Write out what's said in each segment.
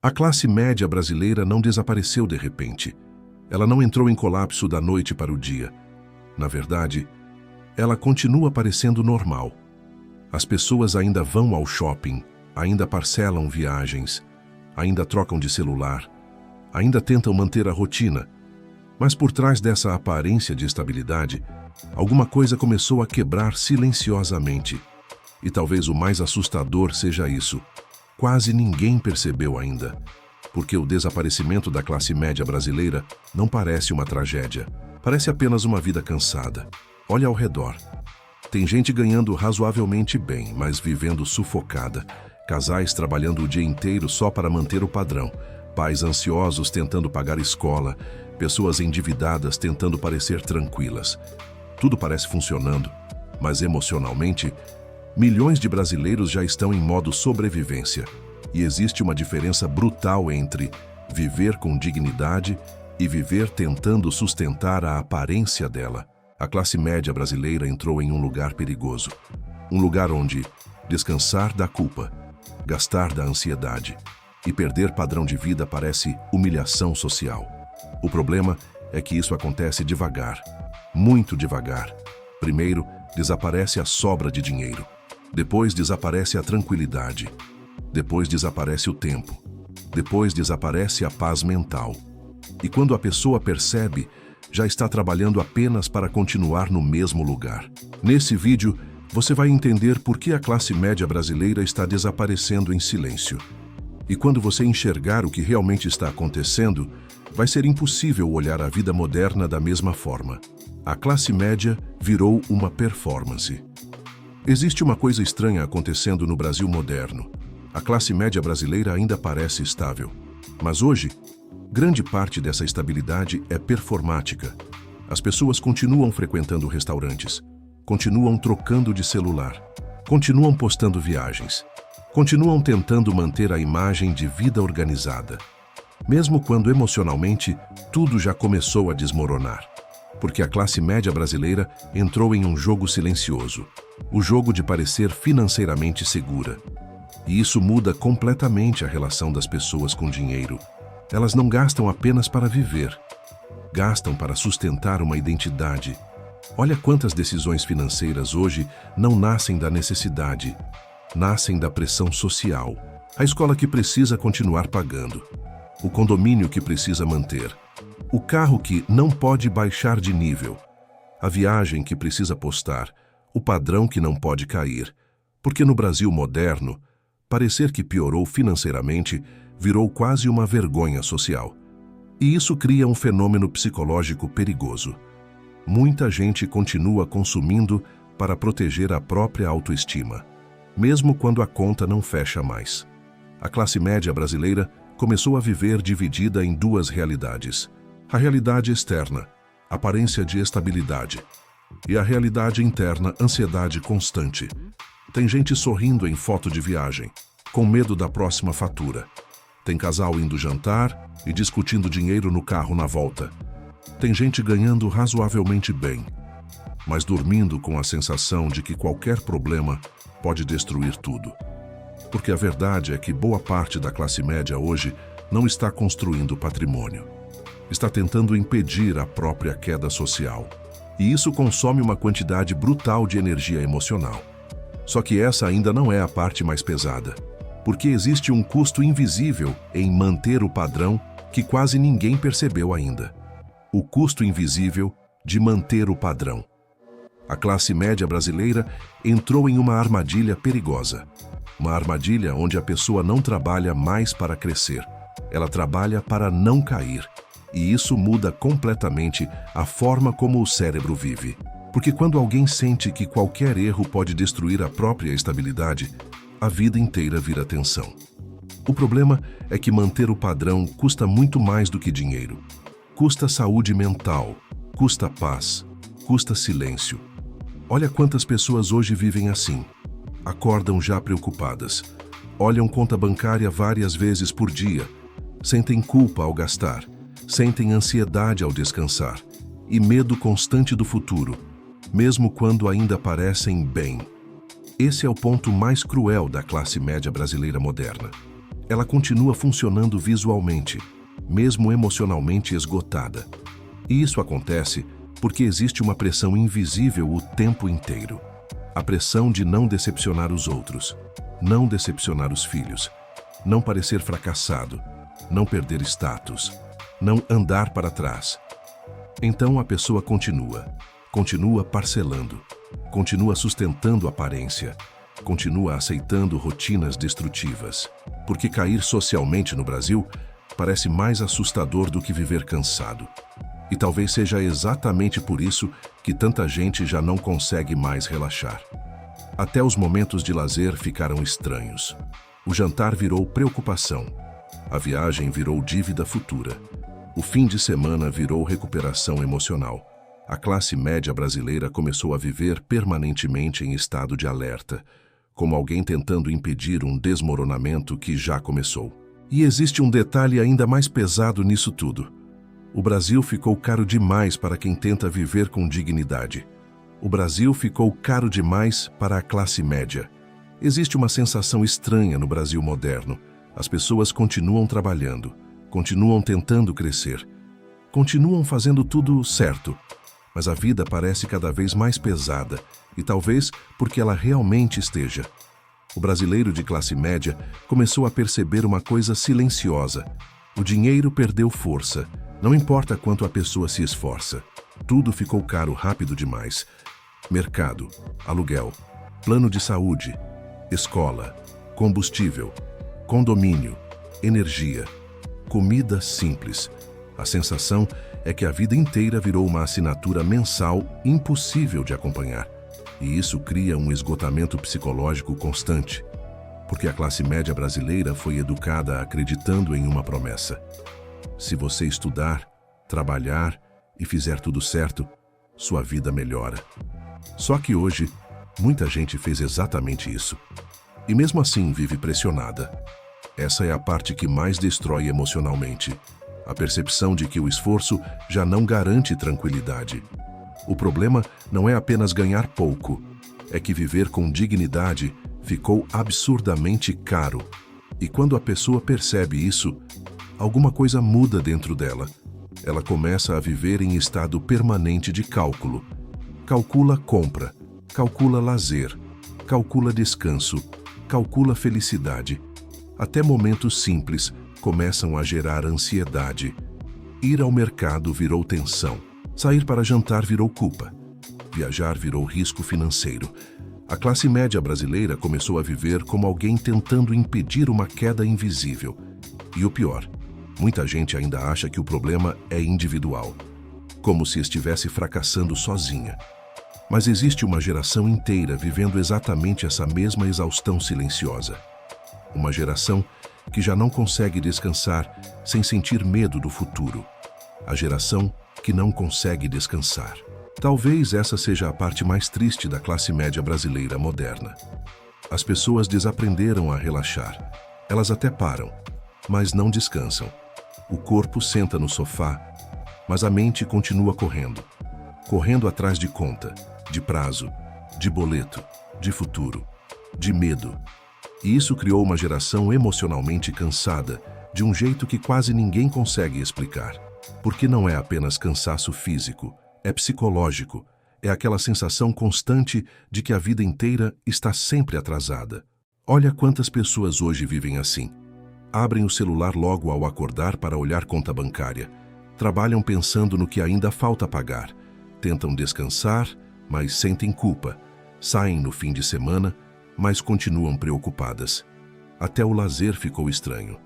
A classe média brasileira não desapareceu de repente. Ela não entrou em colapso da noite para o dia. Na verdade, ela continua parecendo normal. As pessoas ainda vão ao shopping, ainda parcelam viagens, ainda trocam de celular, ainda tentam manter a rotina. Mas por trás dessa aparência de estabilidade, alguma coisa começou a quebrar silenciosamente. E talvez o mais assustador seja isso. Quase ninguém percebeu ainda, porque o desaparecimento da classe média brasileira não parece uma tragédia. Parece apenas uma vida cansada. Olha ao redor. Tem gente ganhando razoavelmente bem, mas vivendo sufocada. Casais trabalhando o dia inteiro só para manter o padrão. Pais ansiosos tentando pagar escola. Pessoas endividadas tentando parecer tranquilas. Tudo parece funcionando, mas emocionalmente, milhões de brasileiros já estão em modo sobrevivência. E existe uma diferença brutal entre viver com dignidade e viver tentando sustentar a aparência dela. A classe média brasileira entrou em um lugar perigoso. Um lugar onde descansar da culpa, gastar da ansiedade e perder padrão de vida parece humilhação social. O problema é que isso acontece devagar, muito devagar. Primeiro, desaparece a sobra de dinheiro. Depois desaparece a tranquilidade. Depois desaparece o tempo. Depois desaparece a paz mental. E quando a pessoa percebe, já está trabalhando apenas para continuar no mesmo lugar. Nesse vídeo, você vai entender por que a classe média brasileira está desaparecendo em silêncio. E quando você enxergar o que realmente está acontecendo, vai ser impossível olhar a vida moderna da mesma forma. A classe média virou uma performance. Existe uma coisa estranha acontecendo no Brasil moderno. A classe média brasileira ainda parece estável. Mas hoje, grande parte dessa estabilidade é performática. As pessoas continuam frequentando restaurantes, continuam trocando de celular, continuam postando viagens, continuam tentando manter a imagem de vida organizada, mesmo quando emocionalmente tudo já começou a desmoronar. Porque a classe média brasileira entrou em um jogo silencioso, o jogo de parecer financeiramente segura. E isso muda completamente a relação das pessoas com dinheiro. Elas não gastam apenas para viver, gastam para sustentar uma identidade. Olha quantas decisões financeiras hoje não nascem da necessidade, nascem da pressão social. A escola que precisa continuar pagando, o condomínio que precisa manter, o carro que não pode baixar de nível, a viagem que precisa postar, o padrão que não pode cair. Porque no Brasil moderno, parecer que piorou financeiramente virou quase uma vergonha social. E isso cria um fenômeno psicológico perigoso. Muita gente continua consumindo para proteger a própria autoestima, mesmo quando a conta não fecha mais. A classe média brasileira começou a viver dividida em duas realidades. A realidade externa, aparência de estabilidade, e a realidade interna, ansiedade constante. Tem gente sorrindo em foto de viagem, com medo da próxima fatura. Tem casal indo jantar e discutindo dinheiro no carro na volta. Tem gente ganhando razoavelmente bem, mas dormindo com a sensação de que qualquer problema pode destruir tudo. Porque a verdade é que boa parte da classe média hoje não está construindo patrimônio. Está tentando impedir a própria queda social. E isso consome uma quantidade brutal de energia emocional. Só que essa ainda não é a parte mais pesada. Porque existe um custo invisível em manter o padrão que quase ninguém percebeu ainda. O custo invisível de manter o padrão. A classe média brasileira entrou em uma armadilha perigosa. Uma armadilha onde a pessoa não trabalha mais para crescer. Ela trabalha para não cair. E isso muda completamente a forma como o cérebro vive. Porque quando alguém sente que qualquer erro pode destruir a própria estabilidade, a vida inteira vira tensão. O problema é que manter o padrão custa muito mais do que dinheiro. Custa saúde mental, custa paz, custa silêncio. Olha quantas pessoas hoje vivem assim. Acordam já preocupadas. Olham conta bancária várias vezes por dia. Sentem culpa ao gastar. Sentem ansiedade ao descansar. E medo constante do futuro, mesmo quando ainda parecem bem. Esse é o ponto mais cruel da classe média brasileira moderna. ela continua funcionando visualmente, mesmo emocionalmente esgotada. E isso acontece porque existe uma pressão invisível o tempo inteiro. A pressão de não decepcionar os outros, não decepcionar os filhos, não parecer fracassado, não perder status, não andar para trás. Então a pessoa continua parcelando, continua sustentando a aparência, continua aceitando rotinas destrutivas. Porque cair socialmente no Brasil parece mais assustador do que viver cansado. E talvez seja exatamente por isso que tanta gente já não consegue mais relaxar. Até os momentos de lazer ficaram estranhos. O jantar virou preocupação. A viagem virou dívida futura. O fim de semana virou recuperação emocional. A classe média brasileira começou a viver permanentemente em estado de alerta, como alguém tentando impedir um desmoronamento que já começou. E existe um detalhe ainda mais pesado nisso tudo. O Brasil ficou caro demais para quem tenta viver com dignidade. O Brasil ficou caro demais para a classe média. Existe uma sensação estranha no Brasil moderno. As pessoas continuam trabalhando, continuam tentando crescer, continuam fazendo tudo certo, mas a vida parece cada vez mais pesada, e talvez porque ela realmente esteja. O brasileiro de classe média começou a perceber uma coisa silenciosa. O dinheiro perdeu força. Não importa quanto a pessoa se esforça. Tudo ficou caro rápido demais. Mercado, aluguel, plano de saúde, escola, combustível, condomínio, energia, comida simples. A sensação é que a vida inteira virou uma assinatura mensal impossível de acompanhar. E isso cria um esgotamento psicológico constante, porque a classe média brasileira foi educada acreditando em uma promessa. Se você estudar, trabalhar e fizer tudo certo, sua vida melhora. Só que hoje, muita gente fez exatamente isso. E mesmo assim vive pressionada. Essa é a parte que mais destrói emocionalmente. A percepção de que o esforço já não garante tranquilidade. O problema não é apenas ganhar pouco, é que viver com dignidade ficou absurdamente caro. E quando a pessoa percebe isso, alguma coisa muda dentro dela. Ela começa a viver em estado permanente de cálculo. Calcula compra, calcula lazer, calcula descanso, calcula felicidade. Até momentos simples começam a gerar ansiedade. Ir ao mercado virou tensão. Sair para jantar virou culpa. Viajar virou risco financeiro. A classe média brasileira começou a viver como alguém tentando impedir uma queda invisível. E o pior, muita gente ainda acha que o problema é individual, como se estivesse fracassando sozinha. Mas existe uma geração inteira vivendo exatamente essa mesma exaustão silenciosa. Uma geração que já não consegue descansar sem sentir medo do futuro. A geração que não consegue descansar. Talvez essa seja a parte mais triste da classe média brasileira moderna. As pessoas desaprenderam a relaxar. Elas até param, mas não descansam. O corpo senta no sofá, mas a mente continua correndo. Correndo atrás de conta, de prazo, de boleto, de futuro, de medo. E isso criou uma geração emocionalmente cansada, de um jeito que quase ninguém consegue explicar. Porque não é apenas cansaço físico, é psicológico, é aquela sensação constante de que a vida inteira está sempre atrasada. Olha quantas pessoas hoje vivem assim. Abrem o celular logo ao acordar para olhar conta bancária. Trabalham pensando no que ainda falta pagar. Tentam descansar, mas sentem culpa. Saem no fim de semana, mas continuam preocupadas. Até o lazer ficou estranho.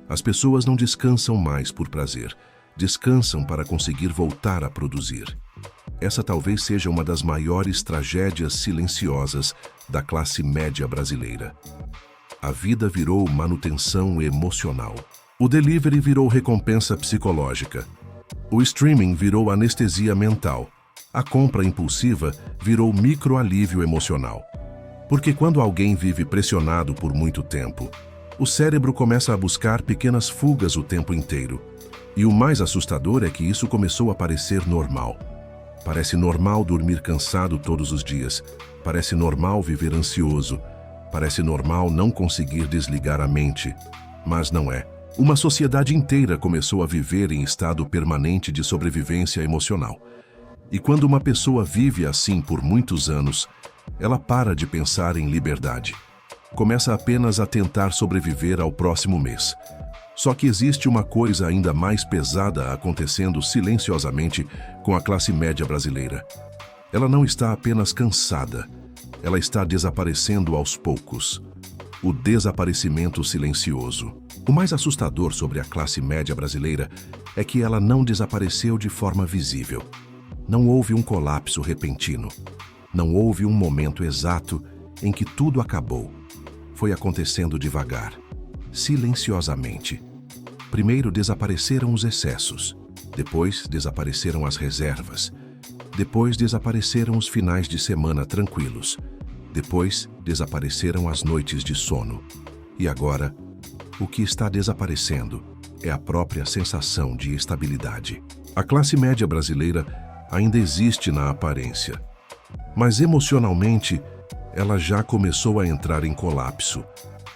As pessoas não descansam mais por prazer. Descansam para conseguir voltar a produzir. Essa talvez seja uma das maiores tragédias silenciosas da classe média brasileira. A vida virou manutenção emocional. O delivery virou recompensa psicológica. O streaming virou anestesia mental. A compra impulsiva virou microalívio emocional. Porque quando alguém vive pressionado por muito tempo, o cérebro começa a buscar pequenas fugas o tempo inteiro. E o mais assustador é que isso começou a parecer normal. Parece normal dormir cansado todos os dias. Parece normal viver ansioso. Parece normal não conseguir desligar a mente. Mas não é. Uma sociedade inteira começou a viver em estado permanente de sobrevivência emocional. E quando uma pessoa vive assim por muitos anos, ela para de pensar em liberdade. Começa apenas a tentar sobreviver ao próximo mês. Só que existe uma coisa ainda mais pesada acontecendo silenciosamente com a classe média brasileira. Ela não está apenas cansada, ela está desaparecendo aos poucos. O desaparecimento silencioso. O mais assustador sobre a classe média brasileira é que ela não desapareceu de forma visível. Não houve um colapso repentino. Não houve um momento exato em que tudo acabou. Foi acontecendo devagar, silenciosamente. Primeiro desapareceram os excessos, depois desapareceram as reservas, depois desapareceram os finais de semana tranquilos, depois desapareceram as noites de sono. E agora, o que está desaparecendo é a própria sensação de estabilidade. A classe média brasileira ainda existe na aparência, mas emocionalmente ela já começou a entrar em colapso,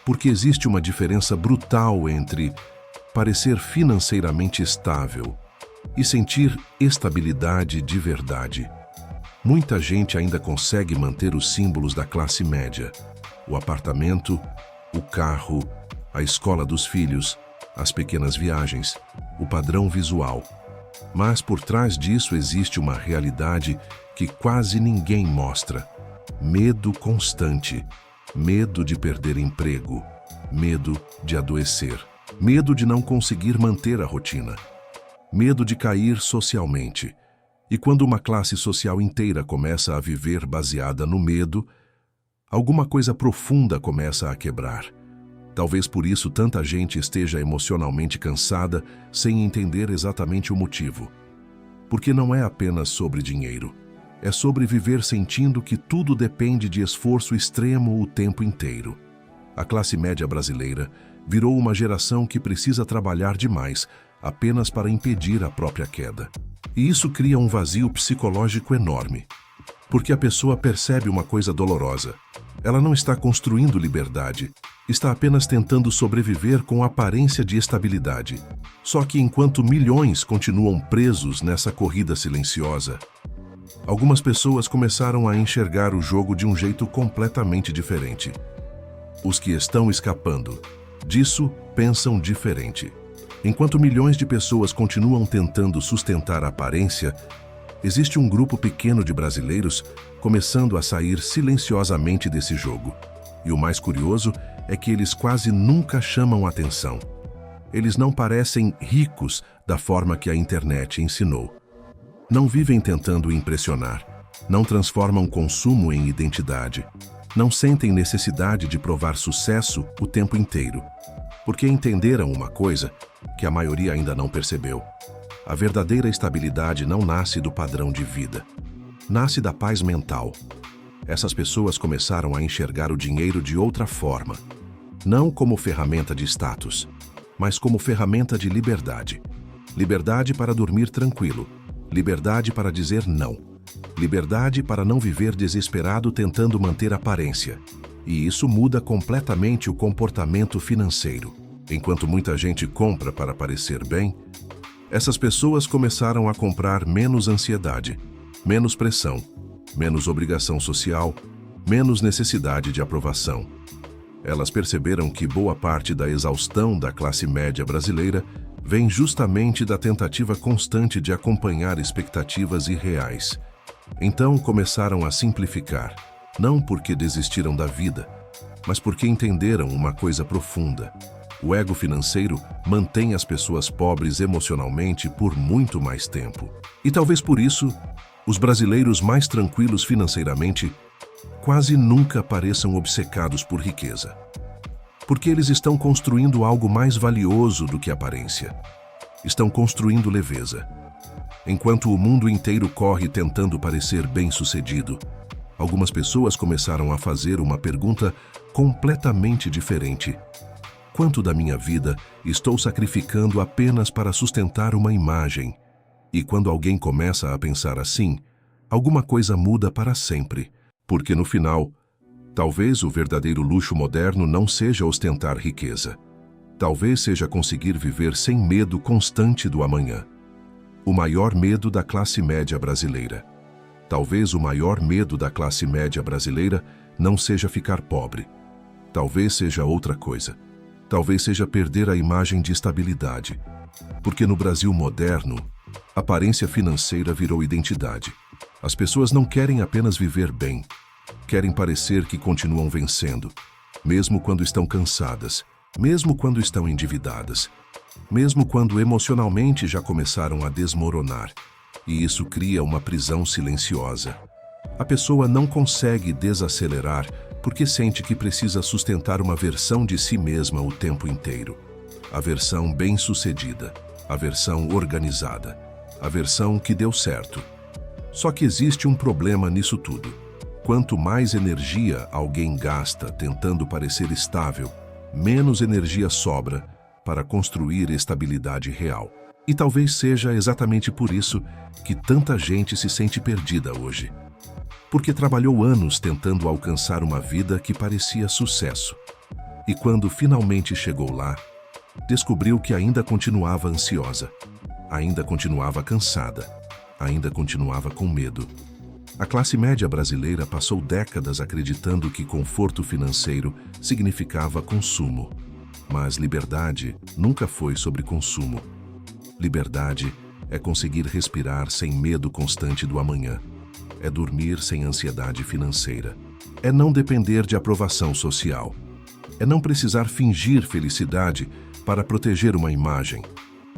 porque existe uma diferença brutal entre parecer financeiramente estável e sentir estabilidade de verdade. Muita gente ainda consegue manter os símbolos da classe média: o apartamento, o carro, a escola dos filhos, as pequenas viagens, o padrão visual. Mas por trás disso existe uma realidade que quase ninguém mostra. Medo constante, medo de perder emprego, medo de adoecer, medo de não conseguir manter a rotina, medo de cair socialmente. E quando uma classe social inteira começa a viver baseada no medo, alguma coisa profunda começa a quebrar. Talvez por isso tanta gente esteja emocionalmente cansada sem entender exatamente o motivo. Porque não é apenas sobre dinheiro. É sobre viver sentindo que tudo depende de esforço extremo o tempo inteiro. A classe média brasileira virou uma geração que precisa trabalhar demais apenas para impedir a própria queda. E isso cria um vazio psicológico enorme. Porque a pessoa percebe uma coisa dolorosa. Ela não está construindo liberdade, está apenas tentando sobreviver com aparência de estabilidade. Só que enquanto milhões continuam presos nessa corrida silenciosa, algumas pessoas começaram a enxergar o jogo de um jeito completamente diferente. Os que estão escapando disso pensam diferente. Enquanto milhões de pessoas continuam tentando sustentar a aparência, existe um grupo pequeno de brasileiros começando a sair silenciosamente desse jogo. E o mais curioso é que eles quase nunca chamam atenção. Eles não parecem ricos da forma que a internet ensinou. Não vivem tentando impressionar. Não transformam consumo em identidade. Não sentem necessidade de provar sucesso o tempo inteiro. Porque entenderam uma coisa que a maioria ainda não percebeu. A verdadeira estabilidade não nasce do padrão de vida. Nasce da paz mental. Essas pessoas começaram a enxergar o dinheiro de outra forma. Não como ferramenta de status, mas como ferramenta de liberdade. Liberdade para dormir tranquilo. Liberdade para dizer não. Liberdade para não viver desesperado tentando manter aparência. E isso muda completamente o comportamento financeiro. Enquanto muita gente compra para parecer bem, essas pessoas começaram a comprar menos ansiedade, menos pressão, menos obrigação social, menos necessidade de aprovação. Elas perceberam que boa parte da exaustão da classe média brasileira vem justamente da tentativa constante de acompanhar expectativas irreais. Então começaram a simplificar, não porque desistiram da vida, mas porque entenderam uma coisa profunda. O ego financeiro mantém as pessoas pobres emocionalmente por muito mais tempo. E talvez por isso, os brasileiros mais tranquilos financeiramente quase nunca pareçam obcecados por riqueza. Porque eles estão construindo algo mais valioso do que aparência. Estão construindo leveza. Enquanto o mundo inteiro corre tentando parecer bem-sucedido, algumas pessoas começaram a fazer uma pergunta completamente diferente. Quanto da minha vida estou sacrificando apenas para sustentar uma imagem? E quando alguém começa a pensar assim, alguma coisa muda para sempre. Porque no final, talvez o verdadeiro luxo moderno não seja ostentar riqueza. Talvez seja conseguir viver sem medo constante do amanhã. O maior medo da classe média brasileira. Talvez o maior medo da classe média brasileira não seja ficar pobre. Talvez seja outra coisa. Talvez seja perder a imagem de estabilidade. Porque no Brasil moderno, aparência financeira virou identidade. As pessoas não querem apenas viver bem. Querem parecer que continuam vencendo, mesmo quando estão cansadas, mesmo quando estão endividadas, mesmo quando emocionalmente já começaram a desmoronar. E isso cria uma prisão silenciosa. A pessoa não consegue desacelerar porque sente que precisa sustentar uma versão de si mesma o tempo inteiro. A versão bem-sucedida, a versão organizada, a versão que deu certo. Só que existe um problema nisso tudo. Quanto mais energia alguém gasta tentando parecer estável, menos energia sobra para construir estabilidade real. E talvez seja exatamente por isso que tanta gente se sente perdida hoje. Porque trabalhou anos tentando alcançar uma vida que parecia sucesso. E quando finalmente chegou lá, descobriu que ainda continuava ansiosa, ainda continuava cansada, ainda continuava com medo. A classe média brasileira passou décadas acreditando que conforto financeiro significava consumo. Mas liberdade nunca foi sobre consumo. Liberdade é conseguir respirar sem medo constante do amanhã. É dormir sem ansiedade financeira. É não depender de aprovação social. É não precisar fingir felicidade para proteger uma imagem.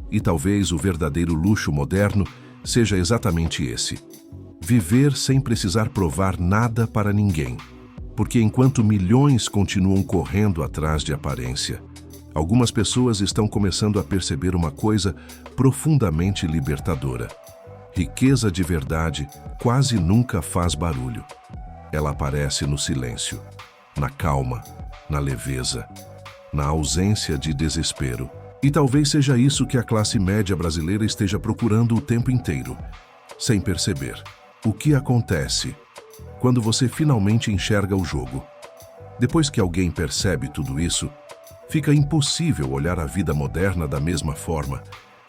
E talvez o verdadeiro luxo moderno seja exatamente esse. Viver sem precisar provar nada para ninguém. Porque enquanto milhões continuam correndo atrás de aparência, algumas pessoas estão começando a perceber uma coisa profundamente libertadora. Riqueza de verdade quase nunca faz barulho. Ela aparece no silêncio, na calma, na leveza, na ausência de desespero. E talvez seja isso que a classe média brasileira esteja procurando o tempo inteiro, sem perceber. O que acontece quando você finalmente enxerga o jogo? Depois que alguém percebe tudo isso, fica impossível olhar a vida moderna da mesma forma,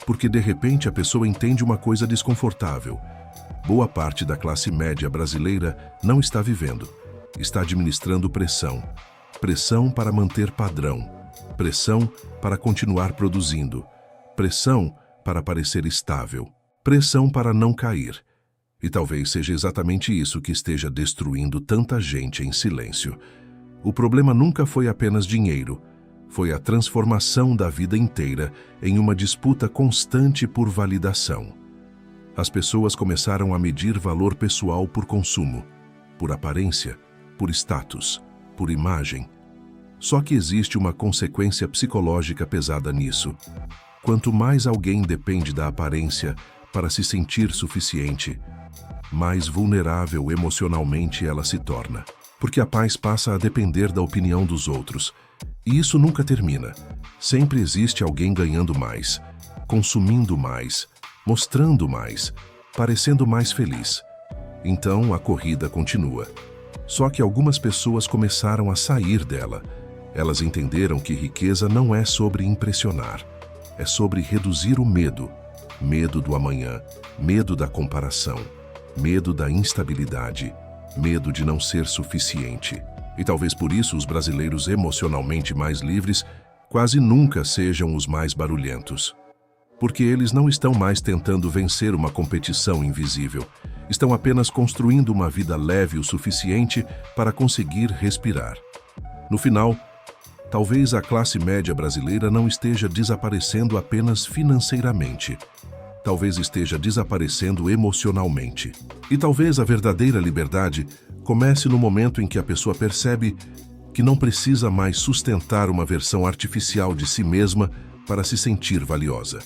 porque de repente a pessoa entende uma coisa desconfortável. Boa parte da classe média brasileira não está vivendo, está administrando pressão. Pressão para manter padrão, pressão para continuar produzindo, pressão para parecer estável, pressão para não cair. E talvez seja exatamente isso que esteja destruindo tanta gente em silêncio. O problema nunca foi apenas dinheiro. Foi a transformação da vida inteira em uma disputa constante por validação. As pessoas começaram a medir valor pessoal por consumo, por aparência, por status, por imagem. Só que existe uma consequência psicológica pesada nisso. Quanto mais alguém depende da aparência para se sentir suficiente, mais vulnerável emocionalmente ela se torna. Porque a paz passa a depender da opinião dos outros. E isso nunca termina. Sempre existe alguém ganhando mais, consumindo mais, mostrando mais, parecendo mais feliz. Então a corrida continua. Só que algumas pessoas começaram a sair dela. Elas entenderam que riqueza não é sobre impressionar. É sobre reduzir o medo. Medo do amanhã, medo da comparação, medo da instabilidade, medo de não ser suficiente. E talvez por isso os brasileiros emocionalmente mais livres quase nunca sejam os mais barulhentos. Porque eles não estão mais tentando vencer uma competição invisível. Estão apenas construindo uma vida leve o suficiente para conseguir respirar. No final, talvez a classe média brasileira não esteja desaparecendo apenas financeiramente. Talvez esteja desaparecendo emocionalmente. E talvez a verdadeira liberdade comece no momento em que a pessoa percebe que não precisa mais sustentar uma versão artificial de si mesma para se sentir valiosa.